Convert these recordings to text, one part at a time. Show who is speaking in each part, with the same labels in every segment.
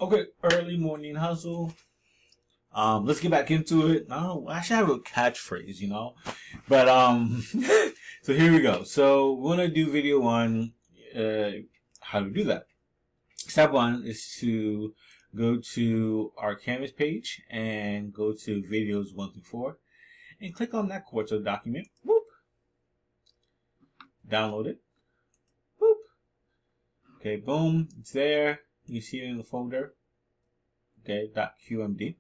Speaker 1: Okay, early morning hustle. Let's get back into it. I don't know, I should have a catchphrase, But so here we go. So we're gonna do video one. How to do that? Step one is to go to our Canvas page and go to videos 1 through 4, and click on that Quarto document. Whoop. Download it. Whoop. Okay, boom. It's there. You see it in the folder. Okay, .qmd.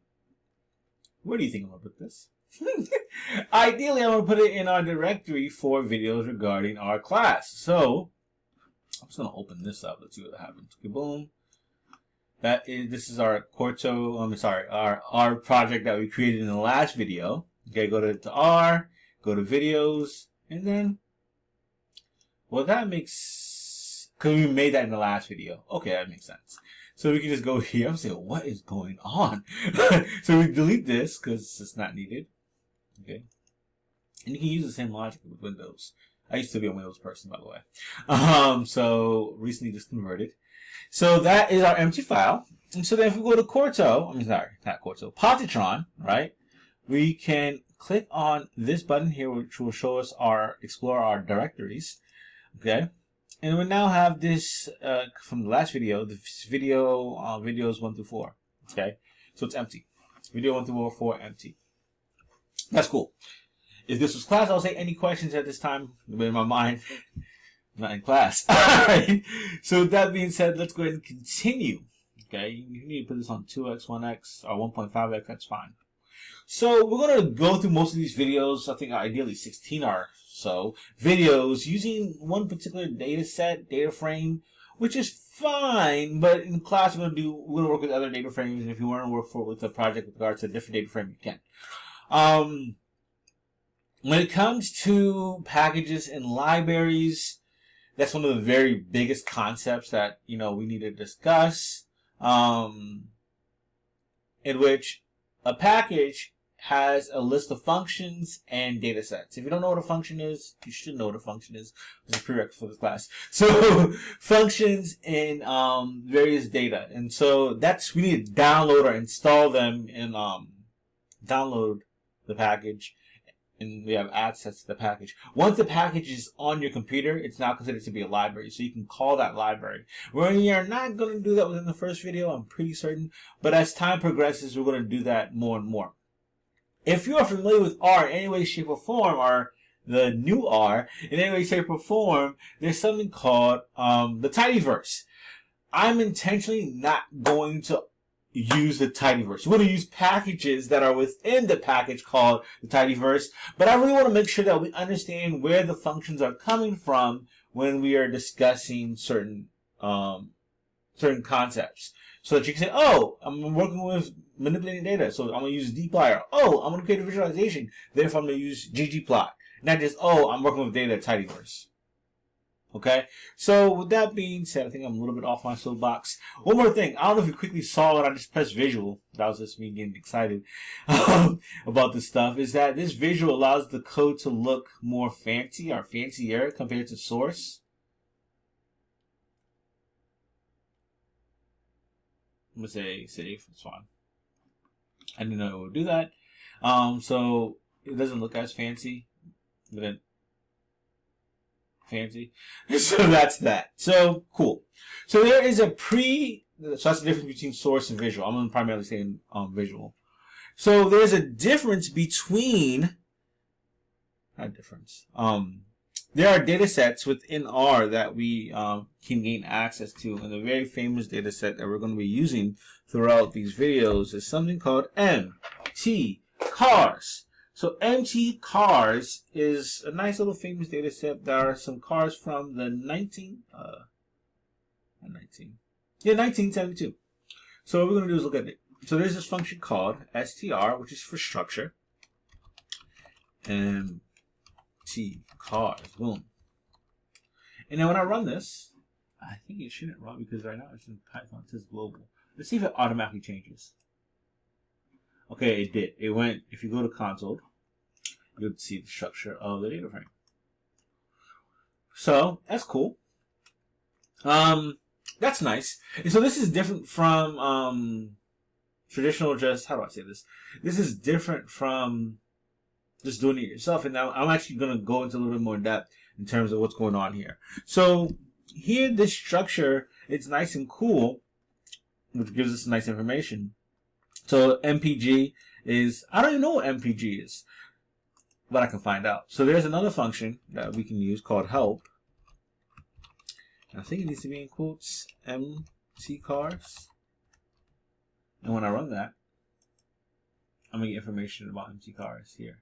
Speaker 1: Where do you think I'm going to put this? Ideally, I'm going to put it in our directory for videos regarding our class. So, I'm just going to open this up. Let's see what happens. Okay, boom. This is our Quarto, our project that we created in the last video. Okay, go to R, go to videos, and then, well, that makes, because we made that in the last video. Okay, that makes sense. So we can just go here. I'm saying, what is going on? So we delete this because it's not needed. Okay. And you can use the same logic with Windows. I used to be a Windows person, by the way. So recently just converted. So that is our empty file. And so then if we go to Positron, right? We can click on this button here, which will show us explore our directories. Okay. And we now have this from the last video, videos 1 through 4. Okay, so it's empty. Video 1 through 4 empty. That's cool. If this was class, I'll say any questions at this time. But in my mind, I'm not in class. Alright. So with that being said, let's go ahead and continue. Okay, you need to put this on 2x, 1x, or 1.5x. That's fine. So we're gonna go through most of these videos. I think ideally 16 are. So videos using one particular data set, data frame, which is fine, but in class we're gonna work with other data frames, and if you want to work with a project with regards to a different data frame, you can. When it comes to packages and libraries, that's one of the very biggest concepts that we need to discuss. In which a package has a list of functions and data sets. If you don't know what a function is, you should know what a function is. It's a prerequisite for this class. So functions in various data. And so we need to download or install them and download the package. And we have access to the package. Once the package is on your computer, it's now considered to be a library. So you can call that library. We are not going to do that within the first video, I'm pretty certain. But as time progresses, we're going to do that more and more. If you are familiar with R in any way, shape, or form, or the new R in any way, shape, or form, there's something called the tidyverse. I'm intentionally not going to use the tidyverse. We're going to use packages that are within the package called the tidyverse, but I really want to make sure that we understand where the functions are coming from when we are discussing certain concepts. So that you can say, oh, I'm working with manipulating data, so I'm going to use dplyr. Oh, I'm going to create a visualization, therefore I'm going to use ggplot. Not just, oh, I'm working with data tidyverse. Okay, so with that being said, I think I'm a little bit off my soapbox. One more thing, I don't know if you quickly saw it, I just pressed visual. That was just me getting excited about this stuff. Is that this visual allows the code to look more fancy or fancier compared to source. I'm gonna say save. It's fine. I didn't know it would do that. So it doesn't look as fancy, but then fancy. So that's that. So cool. So there is so that's the difference between source and visual. I'm going to primarily say visual. So there's a difference between, there are data sets within R that we can gain access to, and a very famous data set that we're going to be using throughout these videos is something called MT cars. So MT cars is a nice little famous data set. There are some cars from the 1972. So what we're going to do is look at it. So there's this function called str, which is for structure. MT cars, boom. And then when I run this, I think it shouldn't run because right now it's in Python. It says global. Let's see if it automatically changes. Okay, it did. It went, if you go to console, you'll see the structure of the data frame. So, that's cool. That's nice. And so this is different from traditional just, how do I say this? This is different from just doing it yourself. And now I'm actually going to go into a little bit more depth in terms of what's going on here. So here, this structure, it's nice and cool, which gives us nice information. So MPG is, I don't even know what MPG is, but I can find out. So there's another function that we can use called help. I think it needs to be in quotes, mtcars. And when I run that, I'm going to get information about mtcars here.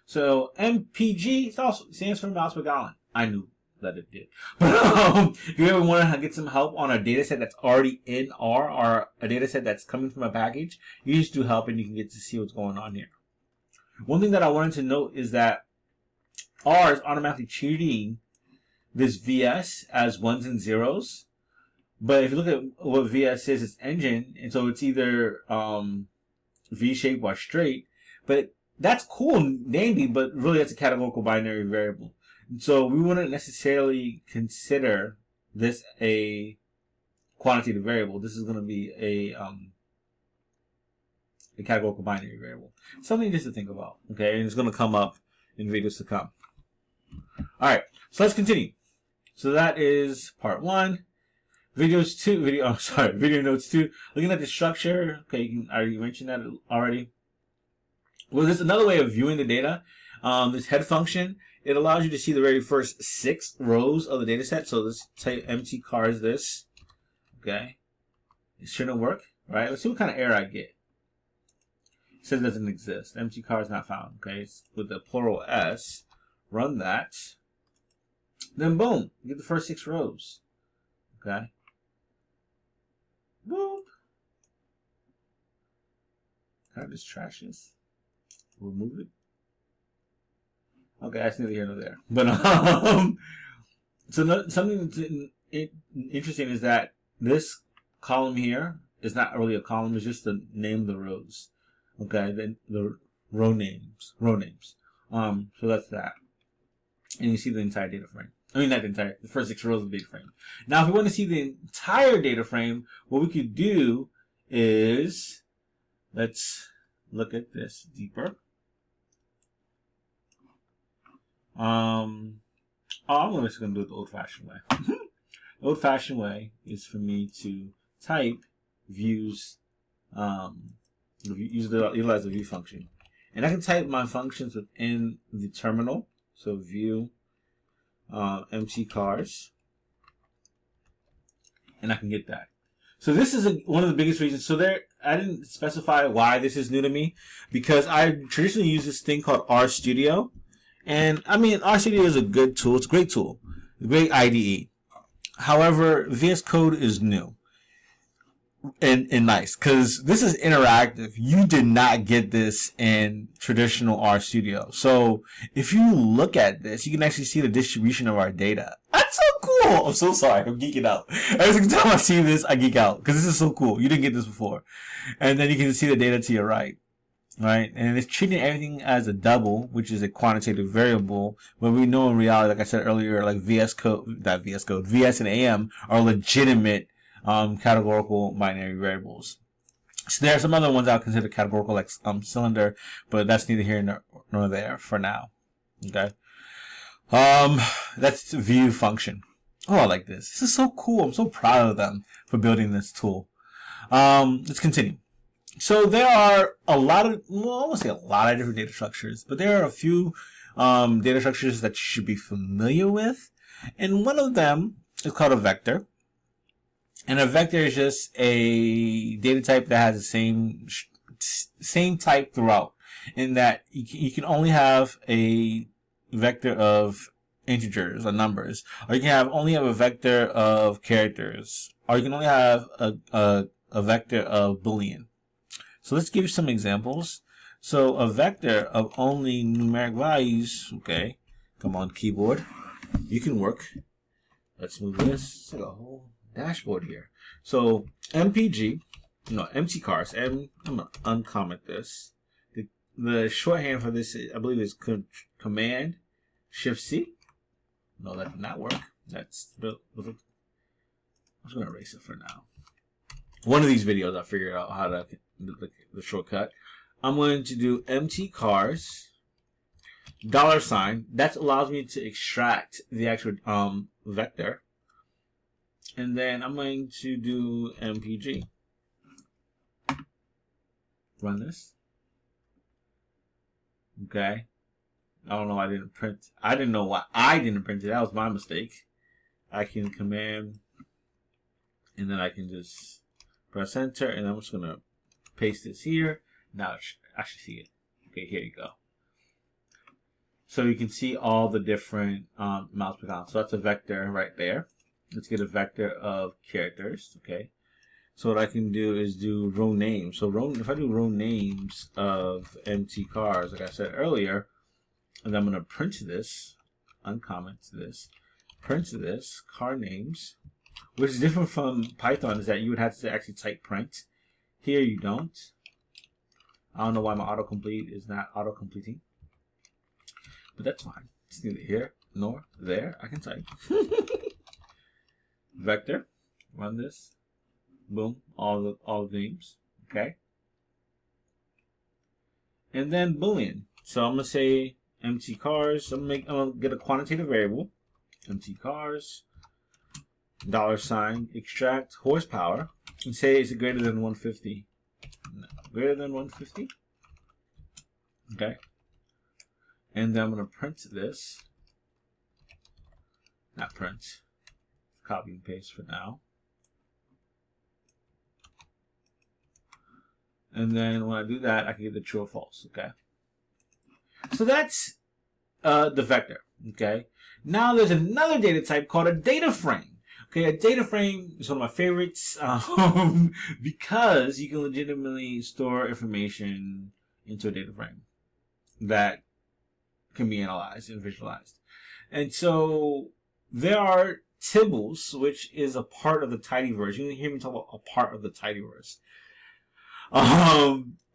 Speaker 1: So MPG stands for miles per gallon. I knew that it did. But if you ever want to get some help on a data set that's already in R or a data set that's coming from a package, you just do help and you can get to see what's going on here. One thing that I wanted to note is that R is automatically treating this VS as ones and zeros. But if you look at what VS is, it's engine, and so it's either V-shaped or straight. But that's cool and dandy, but really that's a categorical binary variable. And so we wouldn't necessarily consider this a quantitative variable. This is going to be a categorical binary variable. Something just to think about, okay? And it's going to come up in videos to come. All right, so let's continue. So that is part 1. Video notes 2. Looking at the structure. Okay, I already mentioned that already. Well, there's another way of viewing the data. This head function, it allows you to see the very first 6 rows of the data set. So let's say mtcars this. Okay. It shouldn't work, right? Let's see what kind of error I get. It says it doesn't exist. mtcars not found. Okay. It's with the plural S. Run that. Then boom, you get the first 6 rows. Okay. Boom. Can I just trash this? Remove it. Okay, that's neither here nor there. But so something interesting is that this column here is not really a column; it's just the name of the rows. Okay, then the row names. So that's that, and you see the entire data frame. I mean, not the entire, the first 6 rows of the data frame. Now, if we want to see the entire data frame, what we could do is, let's look at this deeper. I'm just going to do it the old-fashioned way. The old-fashioned way is for me to type views, utilize the view function. And I can type my functions within the terminal. So view mtcars, and I can get that. So this is one of the biggest reasons. So I didn't specify why this is new to me, because I traditionally use this thing called RStudio. And I mean, RStudio is a good tool. It's a great tool. A great IDE. However, VS Code is new. And nice, because this is interactive. You did not get this in traditional RStudio. So if you look at this, you can actually see the distribution of our data. That's so cool. I'm so sorry. I'm geeking out. Every time I see this, I geek out, because this is so cool. You didn't get this before. And then you can see the data to your right. Right? And it's treating everything as a double, which is a quantitative variable, when we know in reality, like I said earlier, like VS and AM are legitimate categorical binary variables. So there are some other ones I'll consider categorical, like cylinder, but that's neither here nor there for now. Okay. That's the view function. Oh, I like this. This is so cool. I'm so proud of them for building this tool. Let's continue. So there are a lot of, well, I won't say a lot of different data structures, but there are a few data structures that you should be familiar with. And one of them is called a vector. And a vector is just a data type that has the same type throughout, in that you can only have a vector of integers or numbers, or you can only have a vector of characters, or you can only have a vector of Boolean. So let's give you some examples. So a vector of only numeric values, okay, come on keyboard, you can work. Let's move this. It's like a whole dashboard here. So mtcars, I'm gonna uncomment this. The shorthand for this, I believe, is Command Shift C. No, that did not work. That's I'm just going to erase it for now. One of these videos I figured out how to, the shortcut. I'm going to do empty cars, $. That allows me to extract the actual vector. And then I'm going to do MPG. Run this. Okay. I don't know why I didn't print. I didn't know why I didn't print it. That was my mistake. I can command, and then I can just press enter, and I'm just going to paste this here. Now I should see it. Okay, here you go. So you can see all the different mouse picons. So that's a vector right there. Let's get a vector of characters. Okay. So what I can do is do row names. So if I do row names of empty cars, like I said earlier, and I'm going to print this, uncomment this, print this, car names, which is different from Python, is that you would have to actually type print. Here you don't. I don't know why my autocomplete is not auto-completing, but that's fine. It's neither here nor there. I can type. Vector, run this, boom, all the names, okay, and then Boolean. So I'm gonna say empty cars. I'm gonna get a quantitative variable, empty cars, $, extract horsepower, and say it's greater than 150. No, greater than 150. Okay, and then I'm gonna print this. Not print. Copy and paste for now. And then when I do that, I can get the true or false. Okay. So that's the vector. Okay. Now there's another data type called a data frame. Okay, a data frame is one of my favorites because you can legitimately store information into a data frame that can be analyzed and visualized. And so there are tables, which is a part of the tidyverse. You can hear me talk about a part of the tidyverse.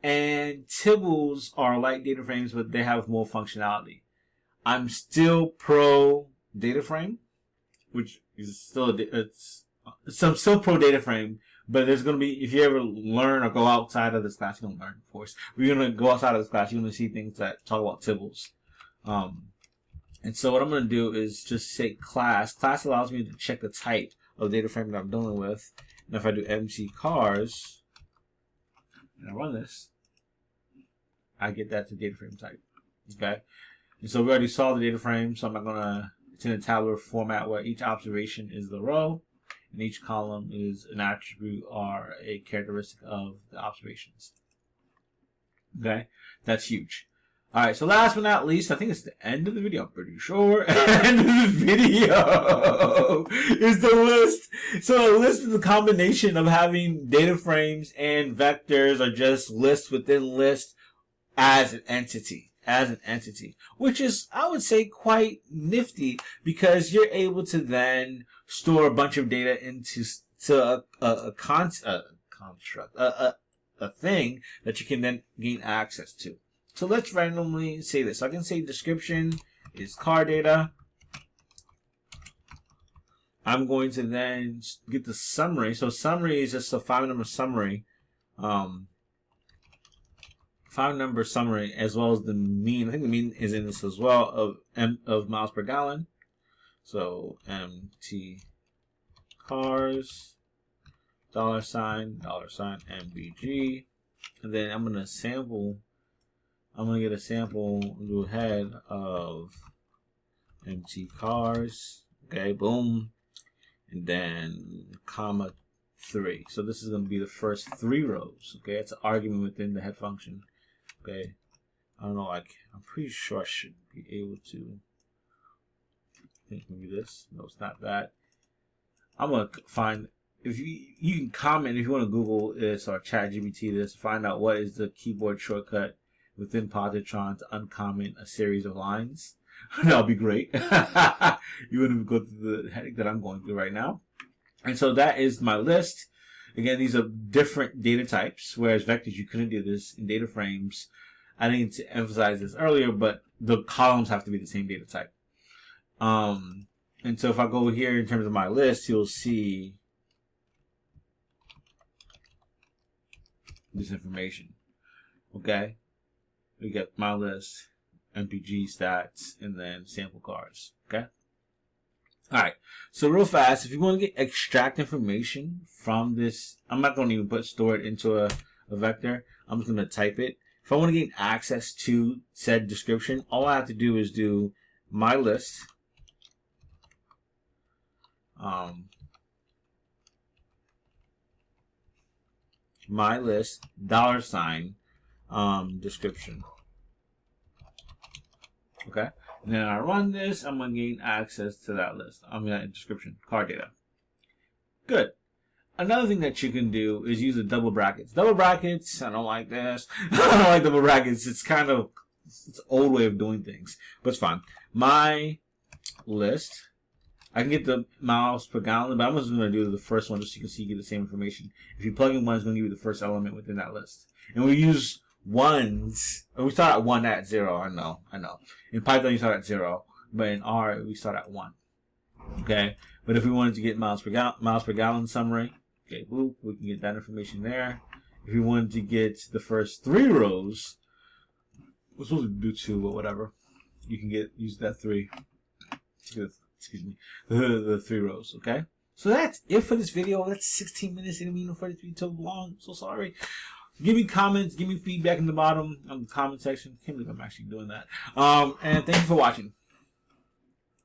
Speaker 1: And tables are like data frames, but they have more functionality. I'm still pro data frame, which is still I'm still pro data frame. But there's gonna be, if you ever learn or go outside of this class, you're gonna learn, of course. We're gonna go outside of this class. You're gonna see things that talk about tables. And so what I'm going to do is just say class. Class allows me to check the type of data frame that I'm dealing with. And if I do empty cars, and I run this, I get that to data frame type. Okay? And so we already saw the data frame, so I'm not going to, it's in a tabular format where each observation is the row, and each column is an attribute or a characteristic of the observations. Okay? That's huge. Alright, so last but not least, I think it's the end of the video, I'm pretty sure. End of the video is the list. So a list is the combination of having data frames and vectors, or just lists within lists as an entity. Which is, I would say, quite nifty, because you're able to then store a bunch of data into a construct, a thing that you can then gain access to. So let's randomly say this. I can say description is car data. I'm going to then get the summary. So summary is just a 5-number summary. 5-number summary, as well as the mean. I think the mean is in this as well, of miles per gallon. So MT cars, $, $MBG. And then I'm going to sample. I'm going to get a sample, do a head of empty cars. Okay, boom. And then comma 3. So this is going to be the first 3 rows. Okay, it's an argument within the head function. Okay, I don't know, I'm pretty sure I should be able to. I think maybe this. No, it's not that. I'm going to find, if you can comment if you want to Google this or ChatGPT this, find out what is the keyboard shortcut within Positron to uncomment a series of lines. That'll be great. You wouldn't even go through the headache that I'm going through right now. And so that is my list. Again, these are different data types, whereas vectors, you couldn't do this in data frames. I didn't emphasize this earlier, but the columns have to be the same data type. And so if I go here in terms of my list, you'll see this information. Okay, we get my list, MPG stats, and then sample cars. Okay. All right. So real fast, if you want to extract information from this, I'm not going to even store it into a vector. I'm just going to type it. If I want to gain access to said description, all I have to do is do my list. My list $ description. Okay, and then I run this. I'm gonna gain access to that list. That description, car data. Good. Another thing that you can do is use the double brackets. Double brackets, I don't like this. I don't like double brackets. It's kind of it's an old way of doing things, but it's fine. My list. I can get the miles per gallon, but I'm just going to do the first one just so you can see you get the same information. If you plug in 1, it's going to give you the first element within that list. And we use ones. We start at 1 at 0. I know. In Python, you start at 0, but in R, we start at 1. Okay, but if we wanted to get miles per gallon summary, okay, boop, we can get that information there. If we wanted to get the first 3 rows, we're supposed to do 2, but whatever. You can use that 3. Excuse me, the 3 rows. Okay, so that's it for this video. That's 16 minutes. I didn't mean for it to be too long. I'm so sorry. Give me comments, give me feedback in the bottom of the comment section. Can't believe I'm actually doing that. And thank you for watching.